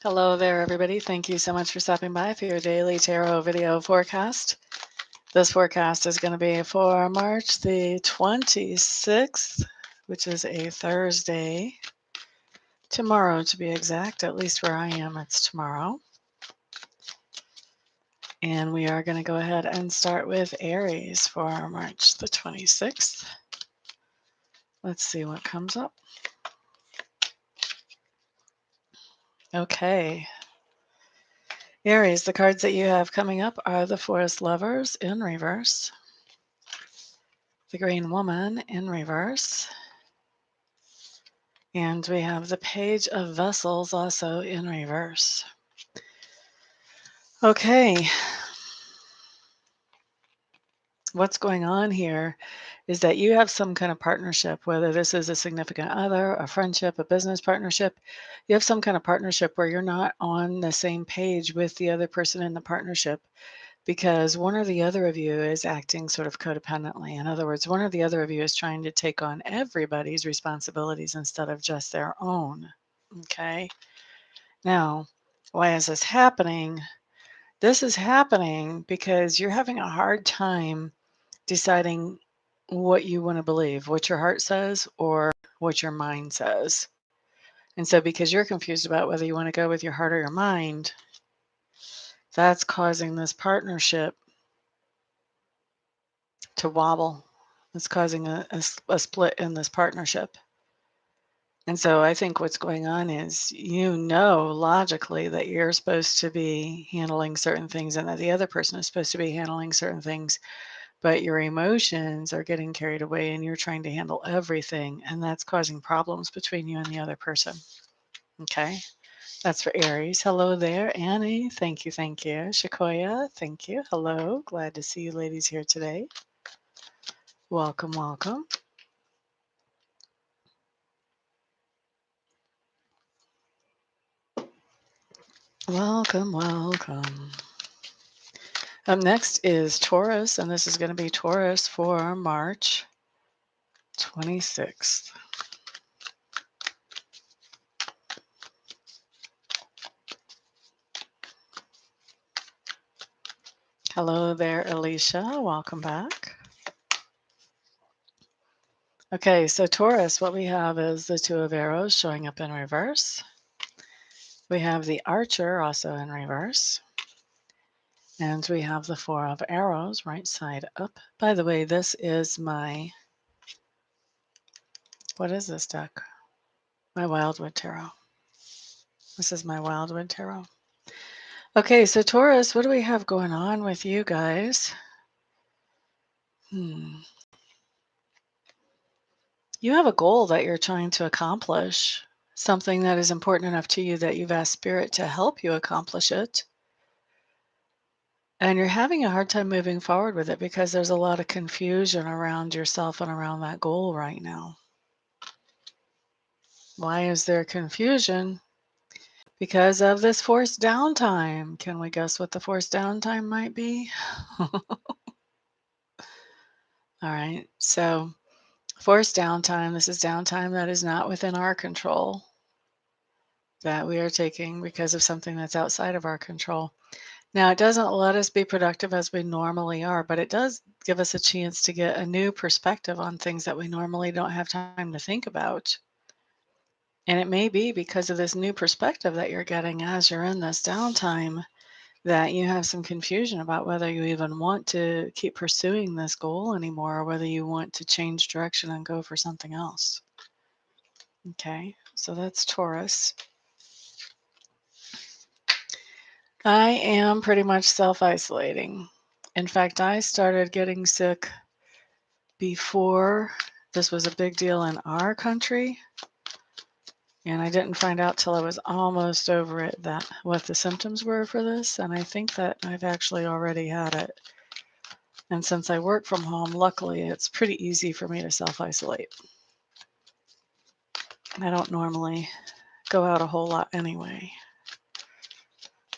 Hello there, everybody. Thank you so much for stopping by for your daily tarot video forecast. This forecast is going to be for March the 26th, which is a Thursday. Tomorrow, to be exact, at least where I am, it's tomorrow. And we are going to go ahead and start with Aries for March the 26th. Let's see what comes up. Okay. Aries, the cards that you have coming up are the Forest Lovers in reverse, the Green Woman in reverse, and we have the Page of Vessels also in reverse. Okay. What's going on here is that you have some kind of partnership, whether this is a significant other, a friendship, a business partnership. You have some kind of partnership where you're not on the same page with the other person in the partnership because one or the other of you is acting sort of codependently. In other words, one or the other of you is trying to take on everybody's responsibilities instead of just their own. Okay. Now, why is this happening? This is happening because you're having a hard time deciding what you want to believe, what your heart says or what your mind says. And so because you're confused about whether you want to go with your heart or your mind, that's causing this partnership to wobble. It's causing a split in this partnership. And so I think what's going on is logically that you're supposed to be handling certain things and that the other person is supposed to be handling certain things, but your emotions are getting carried away and you're trying to handle everything, and that's causing problems between you and the other person. Okay, that's for Aries. Hello there, Annie. Thank you, thank you. Shakoya, thank you. Hello, glad to see you ladies here today. Welcome, welcome. Welcome, welcome. Up next is Taurus, and this is going to be Taurus for March 26th. Hello there, Alicia. Welcome back. Okay, so Taurus, what we have is the Two of Arrows showing up in reverse. We have the Archer also in reverse. And we have the Four of Arrows right side up. By the way, this is my, what is this deck? My Wildwood Tarot. This is my Wildwood Tarot. Okay, so Taurus, what do we have going on with you guys? You have a goal that you're trying to accomplish, something that is important enough to you that you've asked Spirit to help you accomplish it. And you're having a hard time moving forward with it because there's a lot of confusion around yourself and around that goal right now. Why is there confusion? Because of this forced downtime. Can we guess what the forced downtime might be? All right, so forced downtime, this is downtime that is not within our control, that we are taking because of something that's outside of our control. Now, it doesn't let us be productive as we normally are, but it does give us a chance to get a new perspective on things that we normally don't have time to think about. And it may be because of this new perspective that you're getting as you're in this downtime that you have some confusion about whether you even want to keep pursuing this goal anymore or whether you want to change direction and go for something else. Okay, so that's Taurus. I am pretty much self-isolating. In fact, I started getting sick before this was a big deal in our country. And I didn't find out till I was almost over it that what the symptoms were for this. And I think that I've actually already had it. And since I work from home, luckily, it's pretty easy for me to self-isolate. I don't normally go out a whole lot anyway.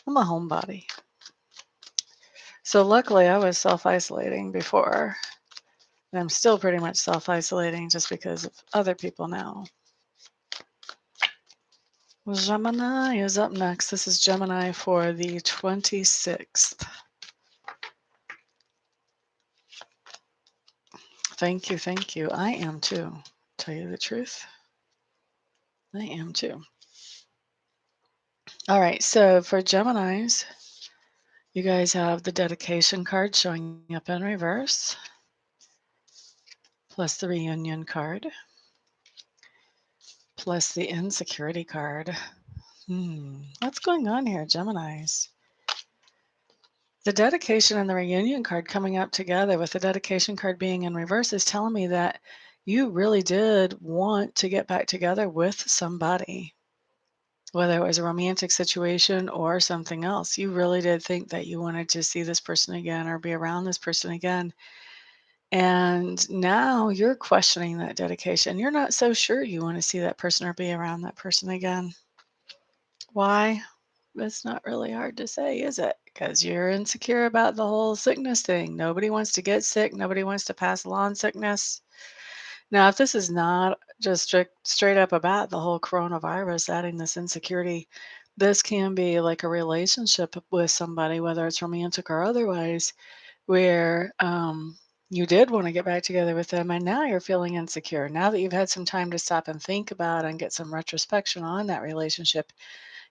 I'm a homebody. So luckily, I was self-isolating before. And I'm still pretty much self-isolating just because of other people now. Gemini is up next. This is Gemini for the 26th. Thank you, thank you. I am too. Tell you the truth, I am too. All right, so for Geminis, you guys have the dedication card showing up in reverse, plus the reunion card, plus the insecurity card. What's going on here, Geminis? The dedication and the reunion card coming up together with the dedication card being in reverse is telling me that you really did want to get back together with somebody, whether it was a romantic situation or something else. You really did think that you wanted to see this person again or be around this person again. And now you're questioning that dedication. You're not so sure you want to see that person or be around that person again. Why? It's not really hard to say, is it? Because you're insecure about the whole sickness thing. Nobody wants to get sick. Nobody wants to pass along sickness. Now, if this is not just straight up about the whole coronavirus, adding this insecurity, this can be like a relationship with somebody, whether it's romantic or otherwise, where you did want to get back together with them, and now you're feeling insecure. Now that you've had some time to stop and think about and get some retrospection on that relationship,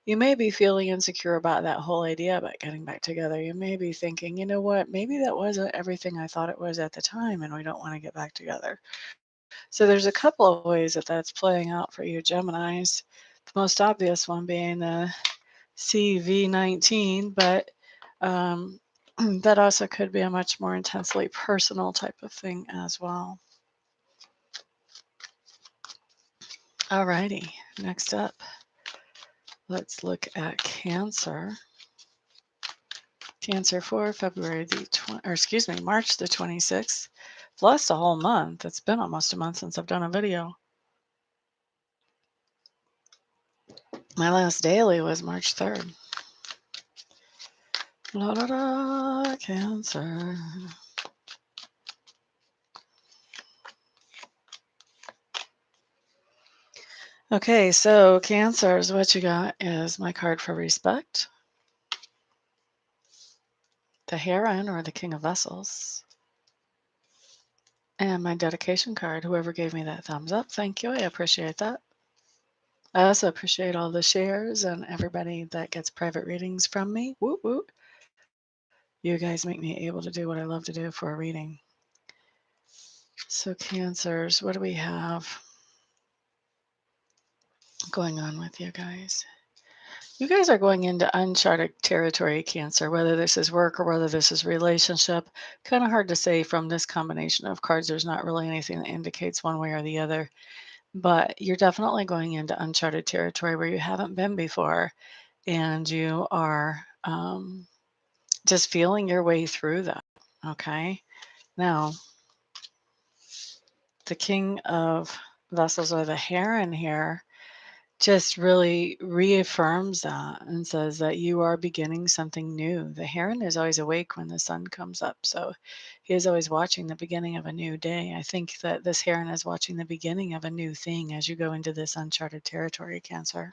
you may be feeling insecure about that whole idea about getting back together. You may be thinking, you know what, maybe that wasn't everything I thought it was at the time, and we don't want to get back together. So there's a couple of ways that that's playing out for you, Geminis. The most obvious one being the CV19, but that also could be a much more intensely personal type of thing as well. Alrighty, next up, let's look at Cancer. Cancer for February the March the 26th. Lost a whole month. It's been almost a month since I've done a video. My last daily was March 3rd. La da da, Cancer. Okay, so Cancers, what you got is my card for respect, the Heron or the King of Vessels, and my dedication card. Whoever gave me that thumbs up, thank you. I appreciate that. I also appreciate all the shares and everybody that gets private readings from me. Woot woot. You guys make me able to do what I love to do for a reading. So Cancers, what do we have going on with you guys? You guys are going into uncharted territory, Cancer, whether this is work or whether this is relationship. Kind of hard to say from this combination of cards. There's not really anything that indicates one way or the other. But you're definitely going into uncharted territory where you haven't been before. And you are just feeling your way through that. Okay. Now, the King of Vessels or the Heron here just really reaffirms that and says that you are beginning something new. The heron is always awake when the sun comes up, so he is always watching the beginning of a new day. I think that this heron is watching the beginning of a new thing as you go into this uncharted territory, Cancer.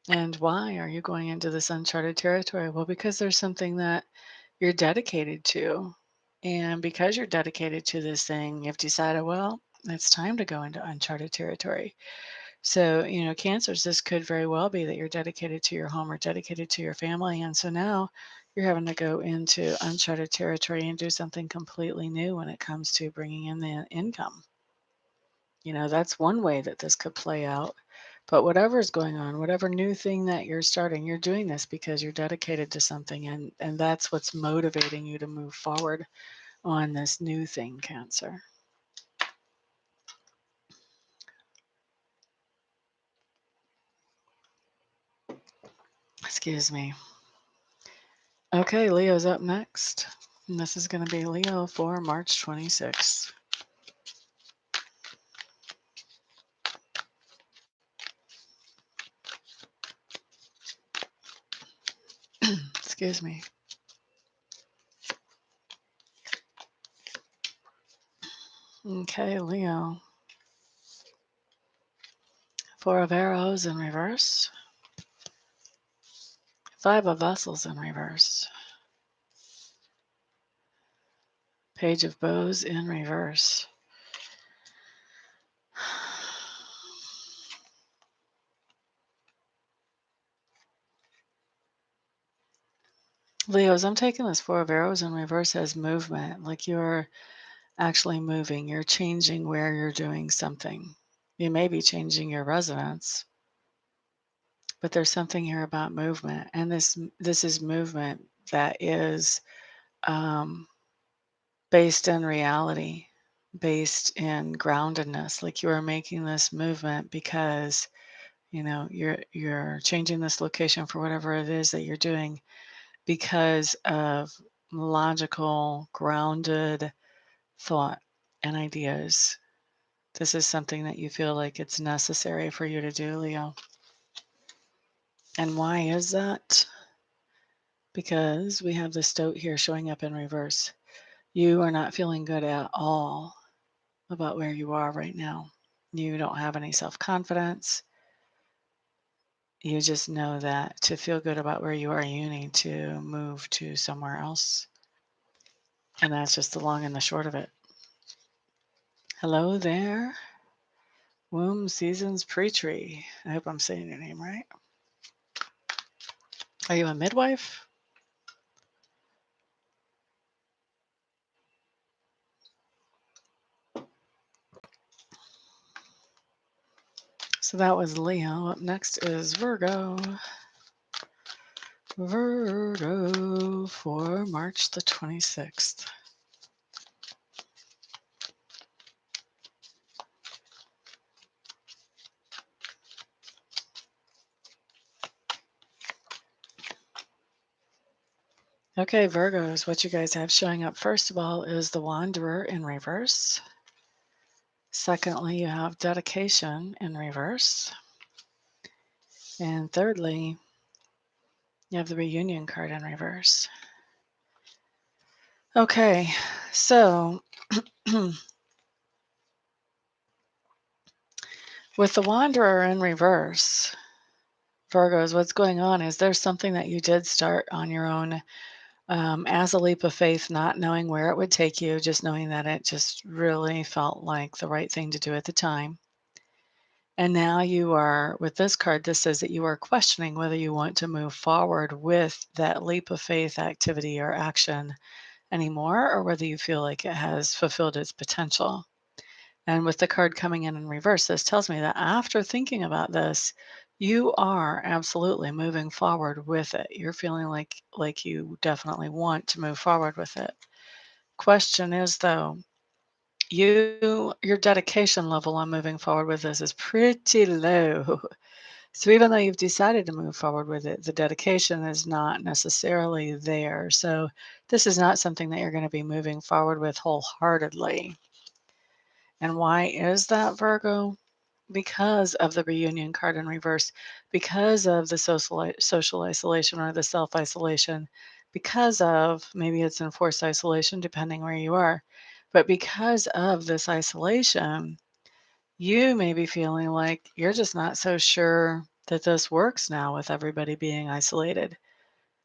And why are you going into this uncharted territory? Well, because there's something that you're dedicated to. And because you're dedicated to this thing, you've decided, well, it's time to go into uncharted territory. So, Cancers, this could very well be that you're dedicated to your home or dedicated to your family. And so now you're having to go into uncharted territory and do something completely new when it comes to bringing in the income. That's one way that this could play out. But whatever is going on, whatever new thing that you're starting, you're doing this because you're dedicated to something. And that's what's motivating you to move forward on this new thing, Cancer. Excuse me. Okay, Leo's up next. And this is going to be Leo for March 26th. Excuse me. Okay, Leo. Four of Arrows in reverse. Five of Vessels in reverse. Page of Bows in reverse. Leos, I'm taking this Four of Arrows in reverse as movement, like you're actually moving. You're changing where you're doing something. You may be changing your residence, but there's something here about movement. And this is movement that is based in reality, based in groundedness. Like you are making this movement because, you know, you're changing this location for whatever it is that you're doing because of logical, grounded thought and ideas. This is something that you feel like it's necessary for you to do, Leo. And why is that? Because we have the stoat here showing up in reverse. You are not feeling good at all about where you are right now. You don't have any self-confidence. You just know that to feel good about where you are, you need to move to somewhere else. And that's just the long and the short of it. Hello there, Womb Seasons Pre-Tree. I hope I'm saying your name right. Are you a midwife? So that was Leo. Up next is Virgo. Virgo for March the 26th. Okay, Virgos, what you guys have showing up first of all is the Wanderer in reverse. Secondly, you have Dedication in reverse. And thirdly, you have the Reunion card in reverse. Okay, so with the Wanderer in reverse, Virgos, what's going on is there's something that you did start on your own as a leap of faith, not knowing where it would take you, just knowing that it just really felt like the right thing to do at the time. And now you are, with this card, this says that you are questioning whether you want to move forward with that leap of faith activity or action anymore, or whether you feel like it has fulfilled its potential. And with the card coming in reverse, this tells me that after thinking about this, you are absolutely moving forward with it. You're feeling like you definitely want to move forward with it. Question is though, your dedication level on moving forward with this is pretty low. So even though you've decided to move forward with it, the dedication is not necessarily there. So this is not something that you're going to be moving forward with wholeheartedly. And why is that, Virgo? Because of the Reunion card in reverse, because of the social isolation or the self-isolation, because of, maybe it's enforced isolation depending where you are, but because of this isolation, you may be feeling like you're just not so sure that this works now with everybody being isolated.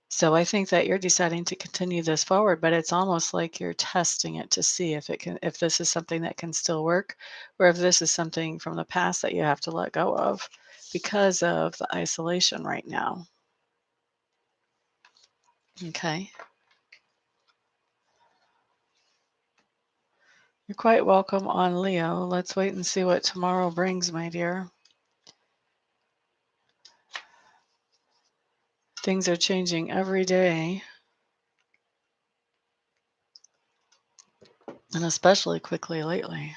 So I think that you're deciding to continue this forward, but it's almost like you're testing it to see if this is something that can still work, or if this is something from the past that you have to let go of because of the isolation right now. Okay. You're quite welcome on Leo. Let's wait and see what tomorrow brings, my dear. Things are changing every day, and especially quickly lately.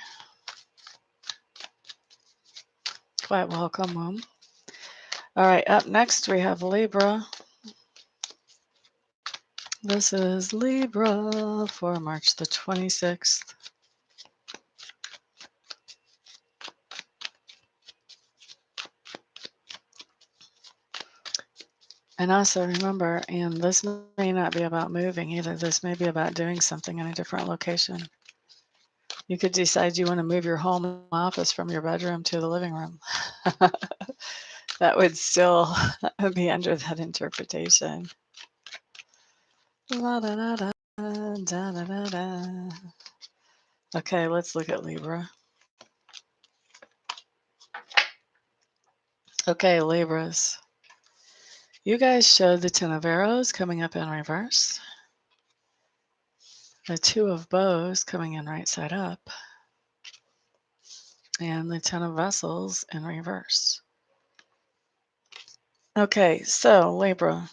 Quite welcome, Womb. All right, up next we have Libra. This is Libra for March the 26th. And also remember, and this may not be about moving either. This may be about doing something in a different location. You could decide you want to move your home office from your bedroom to the living room. That would still be under that interpretation. La da da da da da da da. Okay, let's look at Libra. Okay, Libras. You guys showed the Ten of Arrows coming up in reverse. The Two of Bows coming in right side up. And the Ten of Vessels in reverse. Okay, so Libra.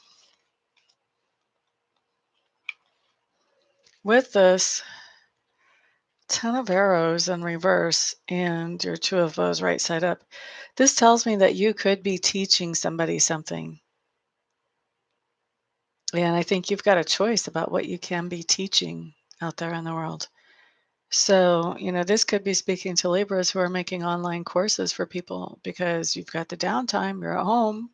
With this Ten of Arrows in reverse and your Two of Bows right side up, this tells me that you could be teaching somebody something. And I think you've got a choice about what you can be teaching out there in the world. So, this could be speaking to Libras who are making online courses for people because you've got the downtime, you're at home.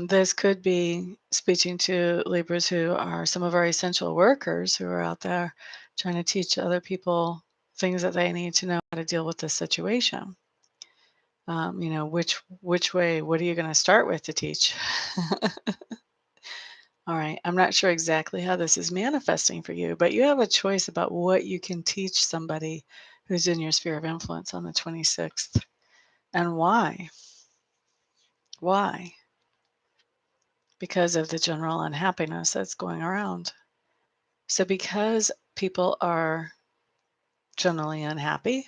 This could be speaking to Libras who are some of our essential workers who are out there trying to teach other people things that they need to know how to deal with this situation. Which way, what are you going to start with to teach? All right, I'm not sure exactly how this is manifesting for you, but you have a choice about what you can teach somebody who's in your sphere of influence on the 26th. And why? Why? Because of the general unhappiness that's going around. So because people are generally unhappy,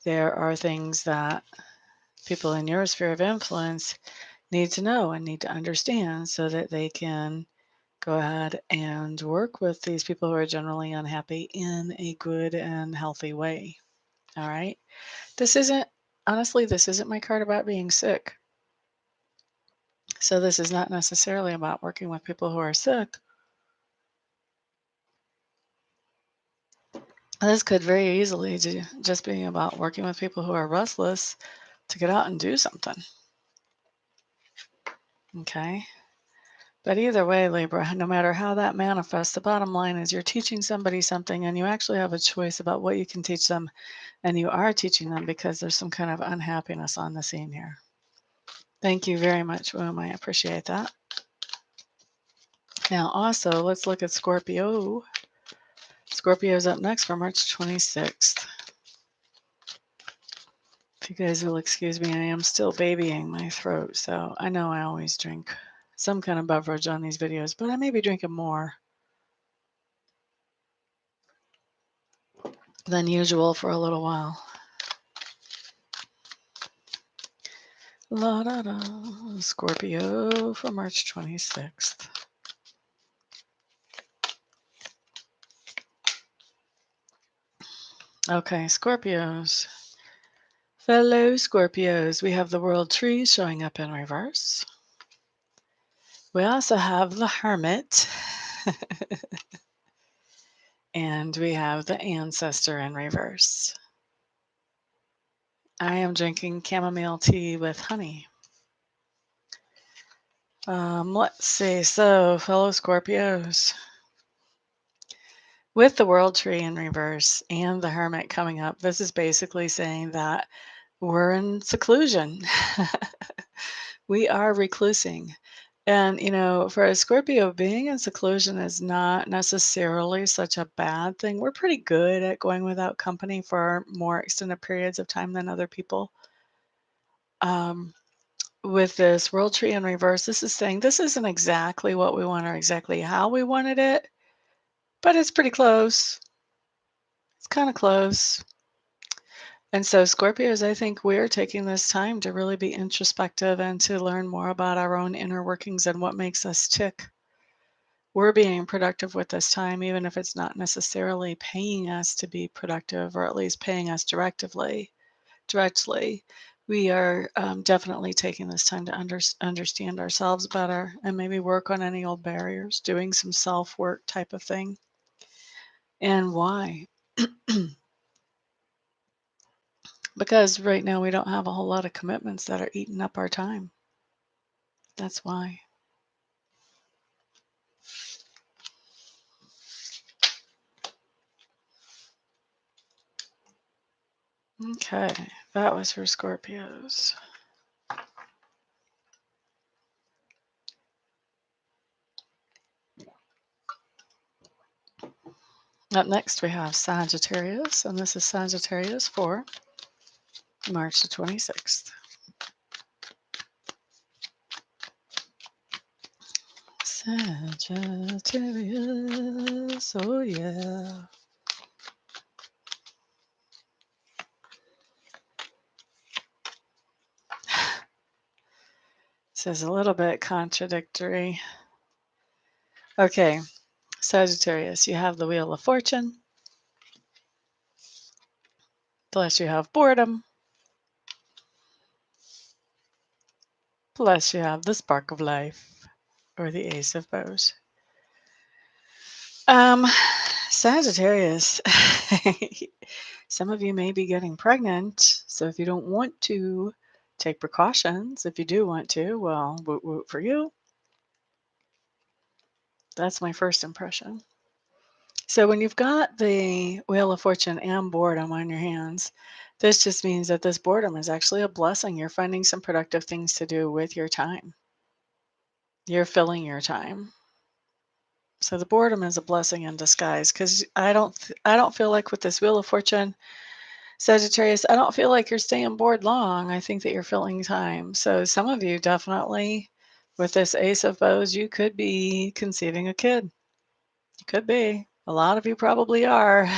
there are things that people in your sphere of influence need to know and need to understand so that they can go ahead and work with these people who are generally unhappy in a good and healthy way. All right. Honestly, this isn't my card about being sick. So this is not necessarily about working with people who are sick. This could very easily just be about working with people who are restless to get out and do something. Okay. But either way, Libra, no matter how that manifests, the bottom line is you're teaching somebody something and you actually have a choice about what you can teach them. And you are teaching them because there's some kind of unhappiness on the scene here. Thank you very much, Womb. I appreciate that. Now, also, let's look at Scorpio. Scorpio's up next for March 26th. If you guys will excuse me, I am still babying my throat, so I know I always drink some kind of beverage on these videos, but I may be drinking more than usual for a little while. La da da, Scorpio for March 26th. Okay, Scorpios. Fellow Scorpios, we have the World Tree showing up in reverse. We also have the Hermit. And we have the Ancestor in reverse. I am drinking chamomile tea with honey. Let's see. So, fellow Scorpios, with the World Tree in reverse and the Hermit coming up, this is basically saying that we're in seclusion. We are reclusing. And, for a Scorpio, being in seclusion is not necessarily such a bad thing. We're pretty good at going without company for more extended periods of time than other people. With this World Tree in reverse, this is saying this isn't exactly what we want or exactly how we wanted it, but it's pretty close. It's kind of close. And so, Scorpios, I think we're taking this time to really be introspective and to learn more about our own inner workings and what makes us tick. We're being productive with this time, even if it's not necessarily paying us to be productive, or at least paying us directly. We are definitely taking this time to understand ourselves better and maybe work on any old barriers, doing some self-work type of thing. And why? Because right now we don't have a whole lot of commitments that are eating up our time. That's why. Okay. That was for Scorpios. Up next, we have Sagittarius, and this is Sagittarius for March the 26th. Sagittarius, oh yeah. This is a little bit contradictory. Okay, Sagittarius, you have the Wheel of Fortune, plus you have boredom, plus you have the Spark of Life, or the Ace of Bows. Sagittarius, some of you may be getting pregnant, so if you don't want to, take precautions. If you do want to, well, woot woot for you. That's my first impression. So when you've got the Wheel of Fortune and boredom on your hands, this just means that this boredom is actually a blessing. You're finding some productive things to do with your time. You're filling your time. So the boredom is a blessing in disguise, because I don't feel like with this Wheel of Fortune, Sagittarius, I don't feel like you're staying bored long. I think that you're filling time. So some of you definitely, with this Ace of Bows, you could be conceiving a kid. You could be. A lot of you probably are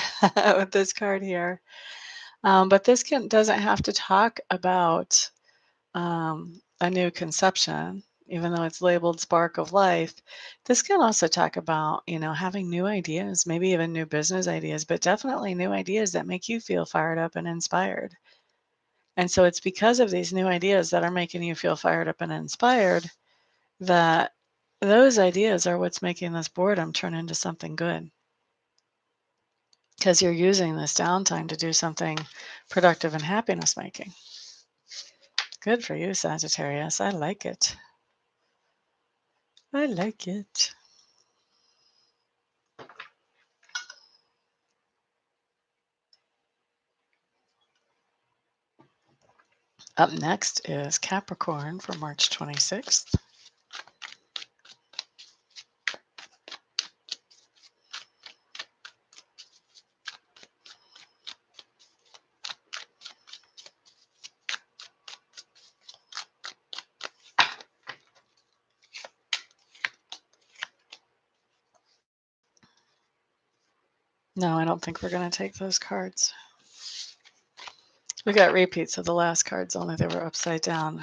with this card here. But this doesn't have to talk about a new conception, even though it's labeled Spark of Life. This can also talk about, having new ideas, maybe even new business ideas, but definitely new ideas that make you feel fired up and inspired. And so it's because of these new ideas that are making you feel fired up and inspired that those ideas are what's making this boredom turn into something good. Because you're using this downtime to do something productive and happiness making. Good for you, Sagittarius. I like it. I like it. Up next is Capricorn for March 26th. No, I don't think we're going to take those cards. We got repeats of the last cards, only they were upside down.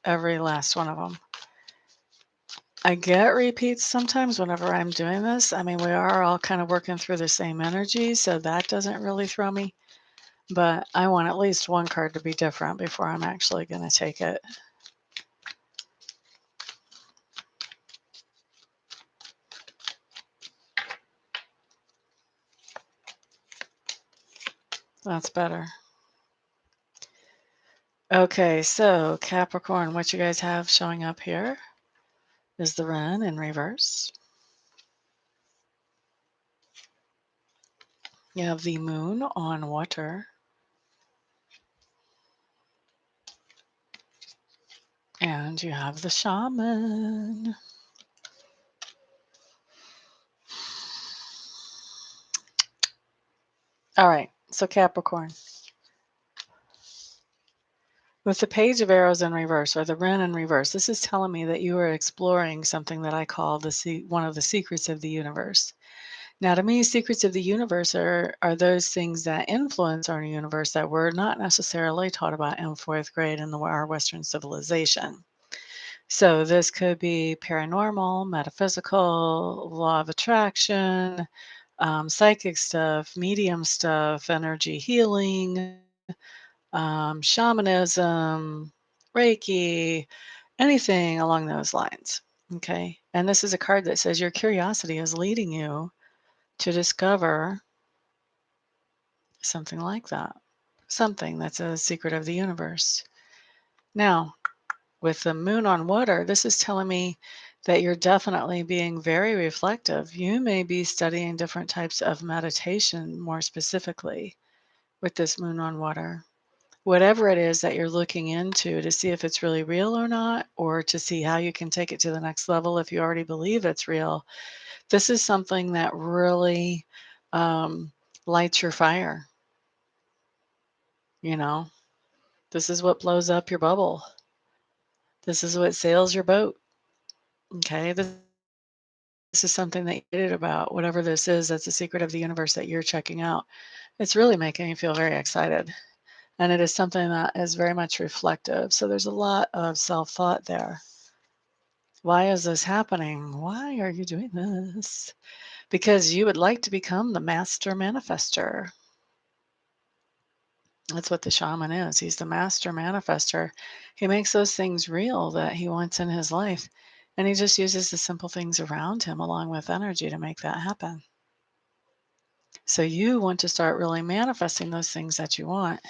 Every last one of them. I get repeats sometimes whenever I'm doing this. I mean, we are all kind of working through the same energy, so that doesn't really throw me. But I want at least one card to be different before I'm actually going to take it. That's better. Okay, so Capricorn, what you guys have showing up here is the Ren in reverse. You have the Moon on water. And you have the Shaman. All right, so Capricorn. With the Page of Arrows in reverse, or the Ren in reverse, this is telling me that you are exploring something that I call one of the secrets of the universe. Now, to me, secrets of the universe are those things that influence our universe that we're not necessarily taught about in fourth grade in our Western civilization. So this could be paranormal, metaphysical, law of attraction, psychic stuff, medium stuff, energy healing, shamanism, reiki, anything along those lines. Okay. And this is a card that says your curiosity is leading you to discover something like that, something that's a secret of the universe. Now, with the Moon on water, this is telling me that you're definitely being very reflective. You may be studying different types of meditation more specifically with this Moon on water. whatever it is that you're looking into to see if it's really real or not, or to see how you can take it to the next level if you already believe it's real, this is something that really um, lights your fire. You know, this is what blows up your bubble. This is what sails your boat. Okay. This is something that you're excited about. Whatever this is, that's a secret of the universe that you're checking out. It's really making me feel very excited. And it is something that is very much reflective. So there's a lot of self thought there. Why is this happening? Why are you doing this? Because you would like to become the master manifester. That's what the shaman is. He's the master manifester. He makes those things real that he wants in his life. And he just uses the simple things around him along with energy to make that happen. So you want to start really manifesting those things that you want.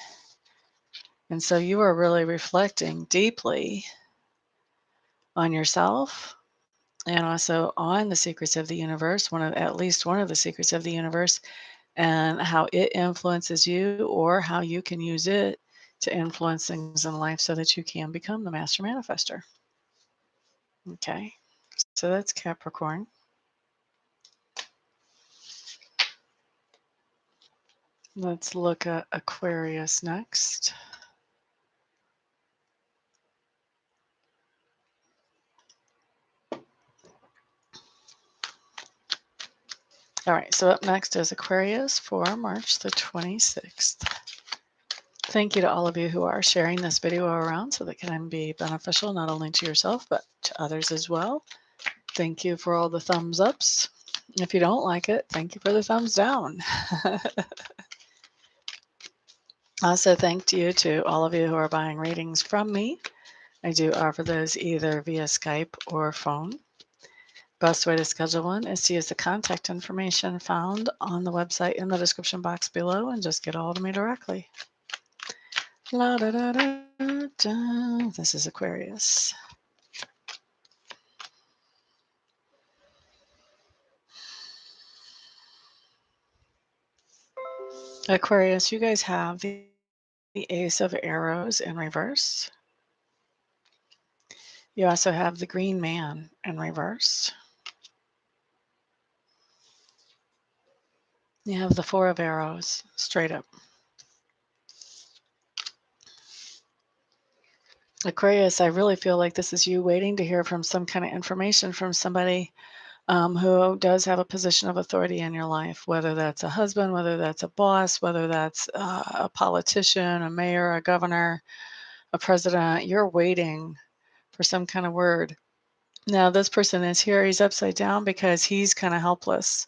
And so you are really reflecting deeply on yourself and also on the secrets of the universe, at least one of the secrets of the universe, and how it influences you or how you can use it to influence things in life so that you can become the master manifester. Okay, so that's Capricorn. Let's look at Aquarius next. All right, so up next is Aquarius for March the 26th. Thank you to all of you who are sharing this video around so that it can be beneficial not only to yourself but to others as well. Thank you for all the thumbs ups. If you don't like it, thank you for the thumbs down. Also, thank you to all of you who are buying readings from me. I do offer those either via Skype or phone. Best way to schedule one is to use the contact information found on the website in the description box below and just get a hold of me directly. La da da da da. This is Aquarius. Aquarius, you guys have the Ace of Arrows in reverse. You also have the Green Man in reverse. You have the Four of Arrows straight up. Aquarius, I really feel like this is you waiting to hear from some kind of information from somebody who does have a position of authority in your life, whether that's a husband, whether that's a boss, whether that's a politician, a mayor, a governor, a president. You're waiting for some kind of word. Now, this person is here. He's upside down because he's kind of helpless.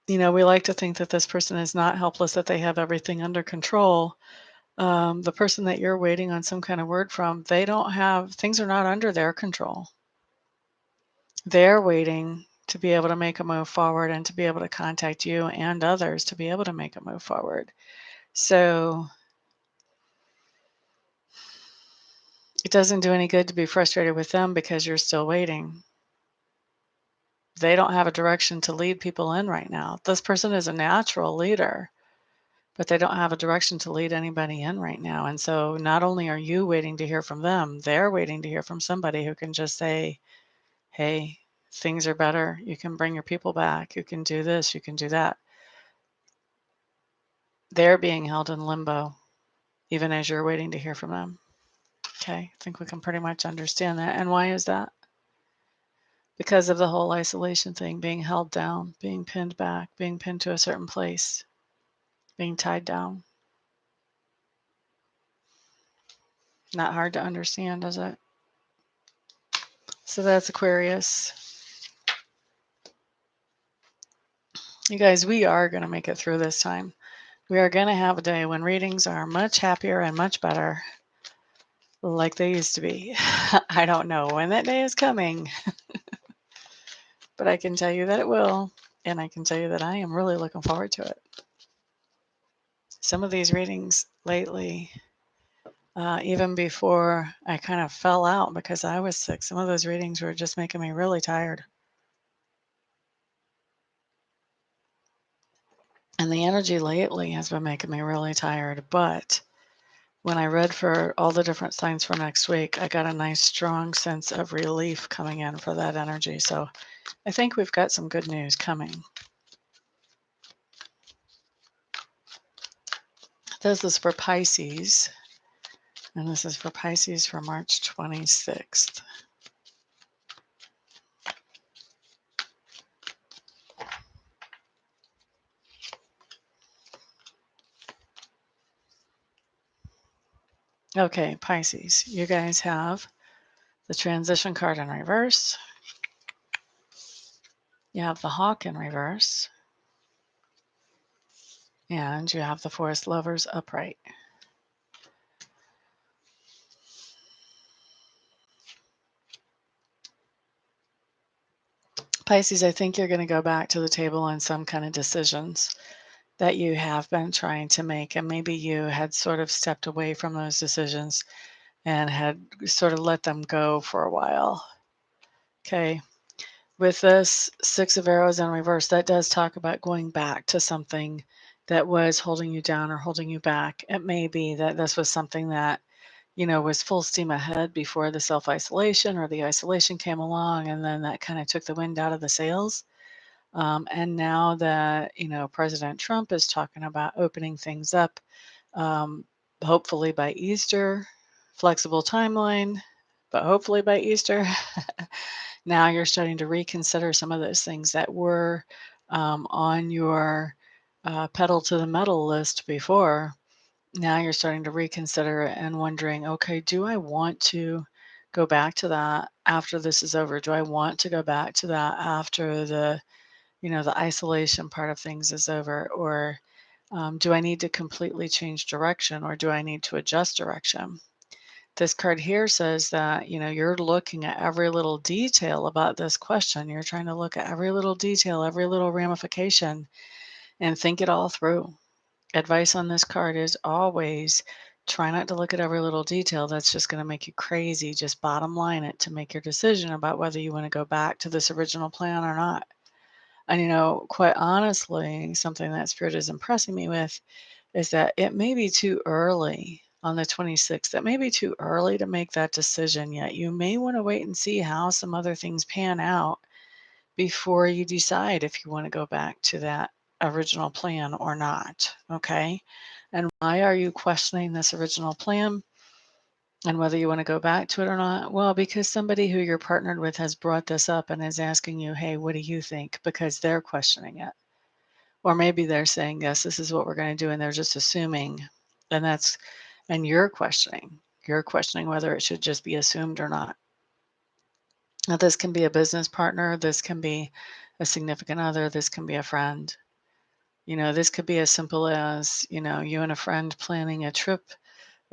You know, we like to think that this person is not helpless, that they have everything under control. The person that you're waiting on some kind of word from, they don't have, things are not under their control. They're waiting to be able to make a move forward and to be able to contact you and others to be able to make a move forward. So it doesn't do any good to be frustrated with them because you're still waiting. They don't have a direction to lead people in right now. This person is a natural leader, but they don't have a direction to lead anybody in right now. And so not only are you waiting to hear from them, they're waiting to hear from somebody who can just say, hey, things are better. You can bring your people back. You can do this. You can do that. They're being held in limbo, even as you're waiting to hear from them. Okay, I think we can pretty much understand that. And why is that? Because of the whole isolation thing, being held down, being pinned back, being pinned to a certain place, being tied down. Not hard to understand, is it? So that's Aquarius. You guys, we are going to make it through this time. We are going to have a day when readings are much happier and much better, like they used to be. I don't know when that day is coming, but I can tell you that it will. And I can tell you that I am really looking forward to it. Some of these readings lately, even before I kind of fell out because I was sick, some of those readings were just making me really tired. And the energy lately has been making me really tired. But when I read for all the different signs for next week, I got a nice strong sense of relief coming in for that energy. So I think we've got some good news coming. This is for Pisces, and this is for Pisces for March 26th. Okay, Pisces, you guys have the transition card in reverse. You have the hawk in reverse. And you have the forest lovers upright. Pisces, I think you're going to go back to the table on some kind of decisions that you have been trying to make. And maybe you had sort of stepped away from those decisions and had sort of let them go for a while. Okay. With this Six of Arrows in reverse, that does talk about going back to something that was holding you down or holding you back. It may be that this was something that, was full steam ahead before the self-isolation or the isolation came along, and then that kind of took the wind out of the sails. And now that, President Trump is talking about opening things up, um, hopefully by Easter, flexible timeline, but hopefully by Easter. Now you're starting to reconsider some of those things that were on your pedal to the metal list before. Now you're starting to reconsider it and wondering, okay, do I want to go back to that after this is over? Do I want to go back to that after the isolation part of things is over? Or do I need to completely change direction, or do I need to adjust direction? This card here says that, you're looking at every little detail about this question. You're trying to look at every little detail, every little ramification, and think it all through. Advice on this card is always try not to look at every little detail. That's just going to make you crazy. Just bottom line it to make your decision about whether you want to go back to this original plan or not. And, quite honestly, something that Spirit is impressing me with is that it may be too early on the 26th. It may be too early to make that decision yet. You may want to wait and see how some other things pan out before you decide if you want to go back to that original plan or not. Okay. And why are you questioning this original plan and whether you want to go back to it or not? Well, because somebody who you're partnered with has brought this up and is asking you, hey, what do you think? Because they're questioning it. Or maybe they're saying, yes, this is what we're going to do, and they're just assuming. And you're questioning. You're questioning whether it should just be assumed or not. Now, this can be a business partner, this can be a significant other, this can be a friend. This could be as simple as, you and a friend planning a trip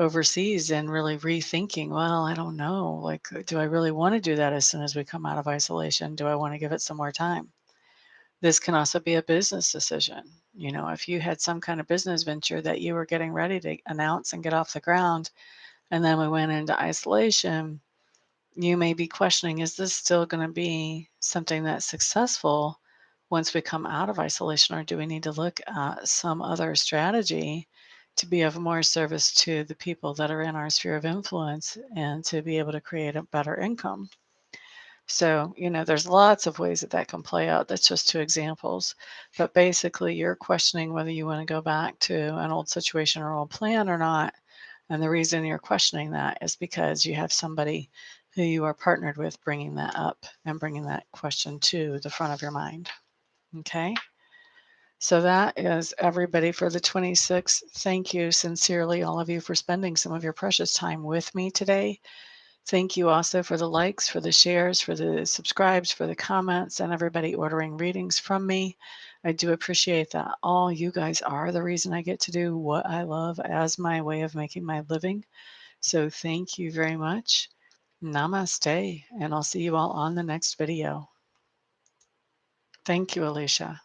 overseas and really rethinking, well, I don't know, like, do I really want to do that as soon as we come out of isolation? Do I want to give it some more time? This can also be a business decision. If you had some kind of business venture that you were getting ready to announce and get off the ground, and then we went into isolation, you may be questioning, is this still going to be something that's successful once we come out of isolation, or do we need to look at some other strategy to be of more service to the people that are in our sphere of influence and to be able to create a better income? So, there's lots of ways that that can play out. That's just two examples. But basically, you're questioning whether you want to go back to an old situation or old plan or not. And the reason you're questioning that is because you have somebody who you are partnered with bringing that up and bringing that question to the front of your mind. Okay. So that is everybody for the 26th. Thank you sincerely, all of you, for spending some of your precious time with me today. Thank you also for the likes, for the shares, for the subscribes, for the comments, and everybody ordering readings from me. I do appreciate that. All you guys are the reason I get to do what I love as my way of making my living. So thank you very much. Namaste, and I'll see you all on the next video. Thank you, Alicia.